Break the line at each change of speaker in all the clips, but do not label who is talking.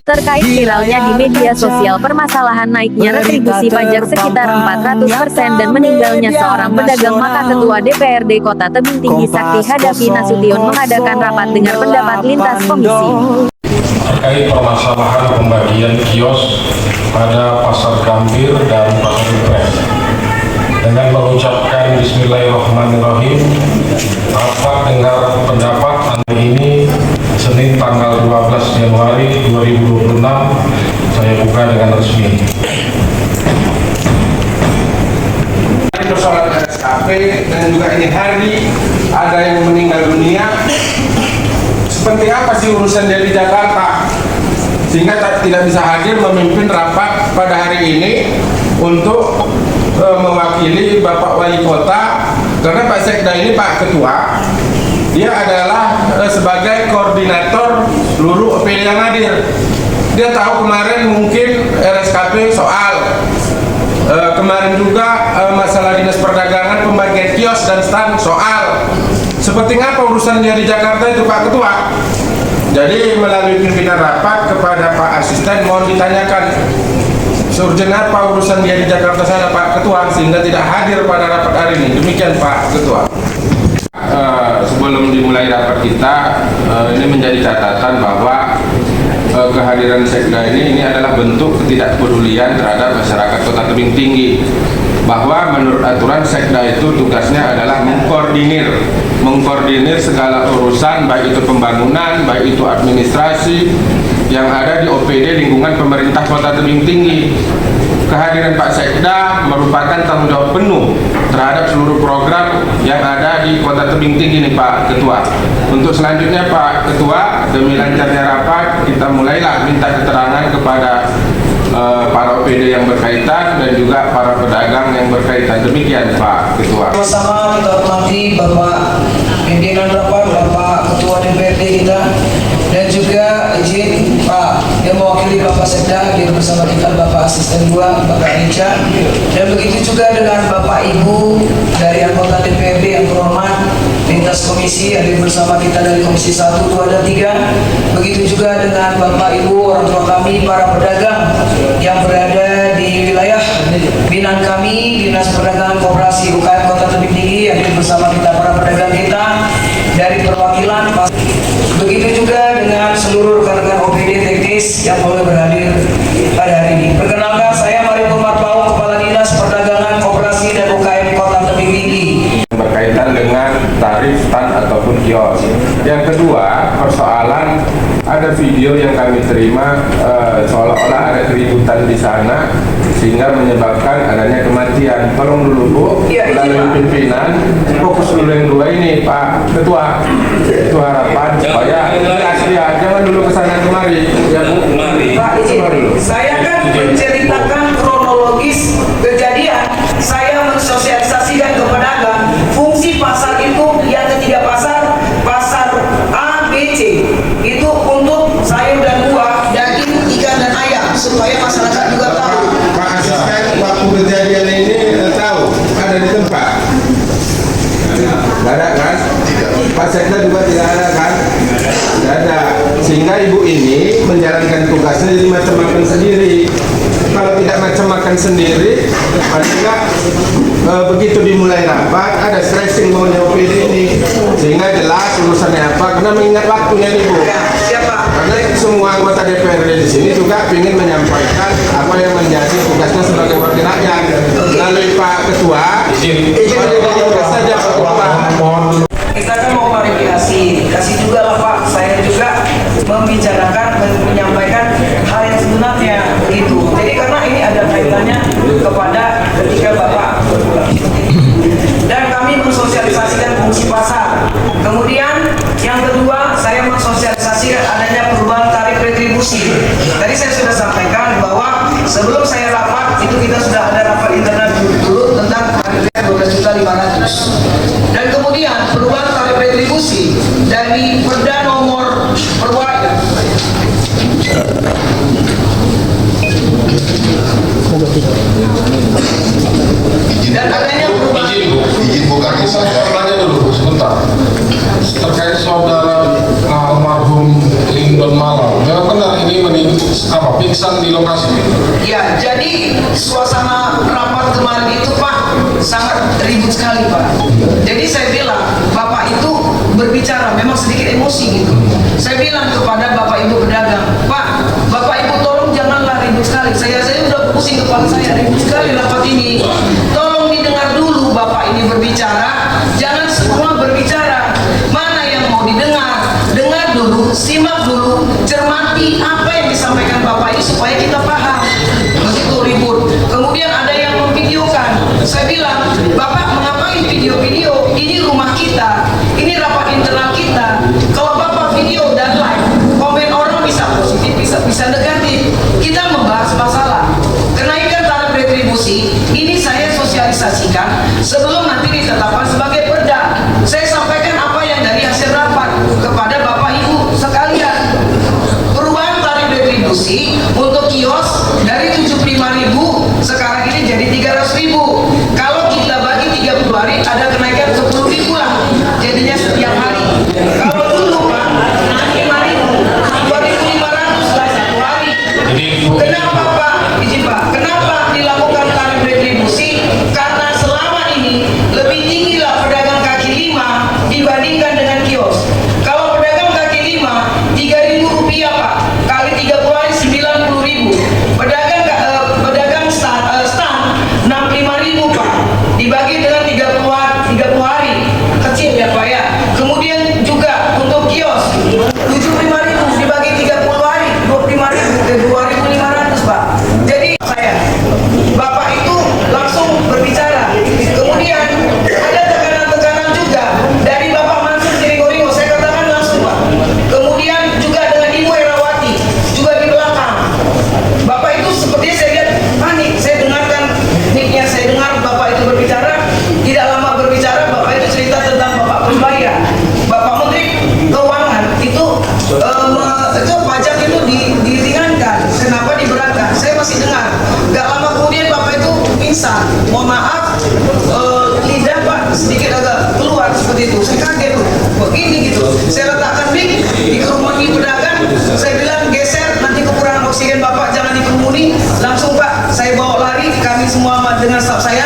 Terkait viralnya di media sosial permasalahan naiknya retribusi pajak sekitar 400% dan meninggalnya seorang pedagang, maka Ketua DPRD Kota Tebing Tinggi Sakti Hadapi Nasution mengadakan rapat dengar pendapat lintas komisi.
Terkait permasalahan pembagian kios pada Pasar Gambir dan Pasar Impres, dengan mengucapkan Bismillahirrahmanirrahim, rapat dengar pendapat hari ini Senin tanggal 12 Januari 2026 saya buka dengan resmi.
Persoalan RSKP dan juga ini hari ada yang meninggal dunia. Seperti apa sih urusan dari Jakarta sehingga tidak bisa hadir memimpin rapat pada hari ini untuk mewakili Bapak Wali Kota, karena Pak Sekda ini Pak Ketua, dia adalah sebagai koordinator seluruh OPD yang hadir. Dia tahu kemarin mungkin RSKP soal, kemarin juga masalah dinas perdagangan pembagian kios dan stand soal. Seperti apa urusan dia di Jakarta itu Pak Ketua? Jadi melalui pimpinan rapat kepada Pak Asisten mohon ditanyakan urgen apa urusan dia di Jakarta sana Pak Ketua sehingga tidak hadir pada rapat hari ini. Demikian Pak Ketua. Sebelum dimulai rapat kita, ini menjadi catatan bahwa kehadiran Sekda ini adalah bentuk ketidakpedulian terhadap masyarakat Kota Tebing Tinggi. Bahwa menurut aturan Sekda itu tugasnya adalah mengkoordinir segala urusan, baik itu pembangunan, baik itu administrasi yang ada di OPD lingkungan pemerintah Kota Tebing Tinggi. Kehadiran Pak Sekda merupakan tanggung jawab penuh terhadap seluruh program yang ada di Kota Tebing Tinggi nih Pak Ketua. Untuk selanjutnya Pak Ketua, demi lancarnya rapat, kita mulailah minta keterangan kepada para OPD yang berkaitan dan juga para pedagang yang berkaitan. Demikian Pak Ketua.
Sama-sama kita hormati Bapak pimpinan rapat, Bapak Ketua DPRD kita, dan juga izin Pak yang mewakili Bapak Sekda hadir bersama kita, Bapak Asisten 2, Bapak Rica, dan begitu juga dengan Bapak Ibu dari anggota DPRD yang terhormat lintas komisi hadir bersama kita dari Komisi 1, 2, dan 3. Begitu juga dengan Bapak Ibu orang tua kami, para pedagang yang berada di wilayah binaan kami, Dinas Perdagangan Koperasi UKM Kota Tebing Tinggi hadir bersama kita, para pedagang kita dari perwakilan. Begitu juga dengan seluruh rekan-rekan OPD teknis yang boleh berhadir pada hari ini. Perkenalkan, saya Mario Marpau, Kepala Dinas Perdagangan Koperasi dan UKM Kota Tebing Tinggi.
Berkaitan dengan tarif stand ataupun kios. Yang kedua, persoalan ada video yang kami terima seolah-olah ada keributan di sana sehingga menyebabkan adanya kematian. Tolong dulu Bu, melalui pimpinan fokus dulu yang dua ini Pak Ketua. Itu harapan supaya jelas ya, jangan dulu kesana kemari ya Bu.
Pak izin, saya kan menceritakan kronologis kejadian. Saya mensosialisasikan ke pedagang fungsi pasar itu yang ketiga pasar A, B, C itu untuk sayur dan buah, daging, ikan dan ayam supaya masyarakat juga tahu.
Pak Asisten waktu kejadian ini tahu ada di tempat. Tidak ada kan? Pak Sekda juga tidak ada kan? Tidak ada. Sehingga ibu ini menjalankan tugasnya jadi macam makan sendiri. Kalau tidak macam makan sendiri, artinya begitu dimulai rapat ada stressing maunya OPD ini, sehingga jelas urusannya apa. Karena mengingat waktunya nih Bu.
Siapa?
Karena semua anggota DPRD di sini juga ingin menyampaikan apa yang menjadi tugasnya sebagai wakil rakyat. Melalui Pak Ketua, izin saja Pak Ketua.
Kita kan mau klarifikasi, kasih juga lah Pak. Saya juga membicarakan dan menyampaikan hal yang sebenarnya begitu. Jadi karena ini ada kaitannya kepada ketika Bapak dan kami mensosialisasikan fungsi pasar. Kemudian yang kedua, saya mensosialisasikan adanya perubahan tarif retribusi. Tadi saya sudah sampaikan bahwa sebelum saya rapat itu kita sudah ada rapat internal dulu tentang tarif 12.500.000. Dan kemudian perubahan tarif retribusi dari Perda nomor perwalian dan adanya perubahan.
Izin bukan saya tanya dulu sebentar terkait saudara almarhum Lindon Malang memang benar ini pingsan di lokasi.
Ya, jadi suasana rapat kemarin itu Pak sangat ribut sekali Pak. Jadi saya bilang Bapak itu berbicara memang sedikit emosi gitu. Saya bilang kepada Bapak Ibu pedagang, Pak, Bapak Ibu tolong janganlah ribut sekali. Saya udah pusing kepala saya, ribut sekali rapat ini. Tolong didengar dulu Bapak ini berbicara, jangan semua berbicara. Mana yang mau didengar? Dengar dulu, simak dulu, cermati apa yang disampaikan Bapak ini supaya kita paham. Begitu ribut. Kemudian ada yang memvideokan. Saya bilang, Bapak mengapain video-video? Ini rumah kita, ini rapat internal kita. Kalau Bapak video dan live, komen orang bisa positif, bisa negatif. Kita membahas masalah kenaikan tarif retribusi. Ini saya sosialisasikan sebelum nanti ditetapkan sebagai perda. Saya sampaikan apa yang dari hasil rapat kepada Bapak Ibu sekalian. Perubahan tarif retribusi untuk kios dari 75.000 sekarang ini jadi 300.000. Kalau kita bagi 30 hari ada kenaikan 10.000 lah. Jadinya setiap hari. Kalau dulu Pak, 5.000, 2.500 lah satu hari. Kenapa Pak? Izin Pak. Kenapa dilakukan tarif retribusi? Karena selama ini lebih tinggi lah pedagang kaki lima dibandingkan dengan kios. Kalau pedagang kaki lima 3.000 rupiah Pak, kali 30 hari 90.000. Pedagang stand 65.000 Pak, dibagi dengan 30 hari, kecil ya Pak ya. Kemudian juga untuk kios 75.000 dibagi 30 hari 25.000 ke 2.500 Pak. Jadi saya Bapak itu langsung berbicara. Kemudian ada tekanan-tekanan juga dari Bapak Mansur Jerigoringo, saya katakan langsung Pak. Kemudian juga dengan Ibu Erawati juga di belakang. Bapak itu sepertinya saya lihat panik. Saya dengarkan mic-nya, saya dengar Bapak itu berbicara. Tidak lama berbicara Bapak itu cerita tentang Bapak Pusbaya, Bapak Menteri Keuangan itu pajak itu diringankan. Kenapa diberatkan? Saya masih dengar. Gak lama kemudian Bapak itu pingsan. Mohon maaf, lidah Pak sedikit agak keluar seperti itu. Saya kaget tuh, begini gitu. Saya letakkan mic di kerumuni pedagang. Saya bilang geser, nanti kekurangan oksigen Bapak jangan dikerumuni. Langsung Pak, saya bawa lari. Kami semua dengan staf saya,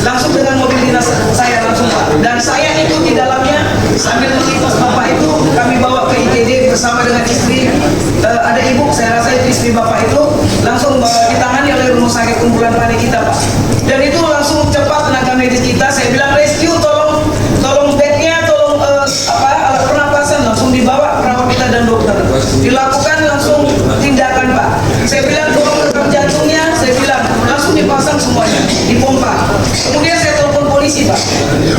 langsung dengan mobil dinas saya langsung Pak. Dan saya ikut di dalamnya sambil melihat Bapak itu kami bawa ke IGD bersama dengan istri. Ada ibu, saya rasa itu istri Bapak itu langsung ditangani oleh rumah sakit kumpulan panik kita Pak. Dan itu langsung cepat tenaga medis kita. Saya bilang rescue, tolong bednya, tolong alat pernapasan langsung dibawa perawat kita dan dokter. Dilakukan langsung tindakan Pak. Saya bilang tolong rekam jantungnya, saya bilang langsung dipasang semuanya, dipompa. Kemudian saya telepon polisi Pak.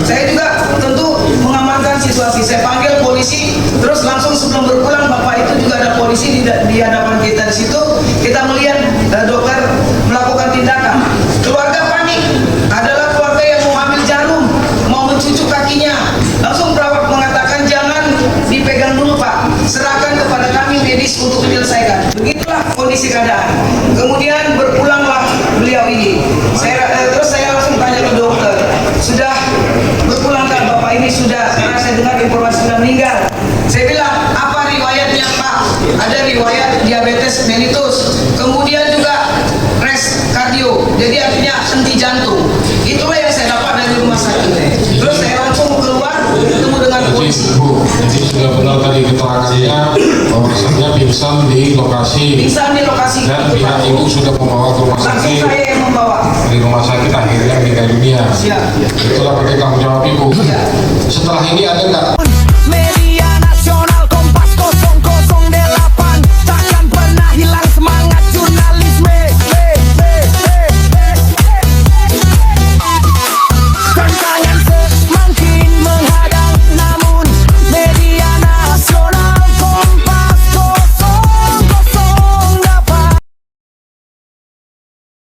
Saya juga tentu mengamankan situasi. Saya panggil polisi, terus langsung sebelum berpulang Bapak itu juga ada polisi di hadapan kita di situ. Kita melihat dokter melakukan tindakan. Keluarga panik. Adalah keluarga yang mau ambil jarum, mau mencucuk kakinya. Langsung perawat mengatakan jangan dipegang dulu Pak. Serahkan kepada kami medis untuk menyelesaikan. Begitulah kondisi keadaan. Kemudian berpulanglah beliau ini. Terus saya langsung tanya ke dokter, sudah berpulangkah Bapak ini? Sudah, karena saya dengar informasi sudah meninggal. Saya bilang, apa riwayatnya Pak? Ada riwayat diabetes mellitus, kemudian juga res kardio, jadi artinya henti jantung. Itulah yang saya dapat dari rumah sakit. Terus saya langsung keluar ketemu dengan polisi.
Jadi sudah benar tadi keterangannya bahwasanya pingsan di lokasi.
Pingsan di lokasi.
Dan pihak ibu sudah membawa ke rumah
Langsung
sakit.
saya yang membawa.
Di rumah sakit akhirnya meninggal dunia.
Siap.
Itulah pakai tanggung jawab ibu.
Iya.
Setelah ini ada nggak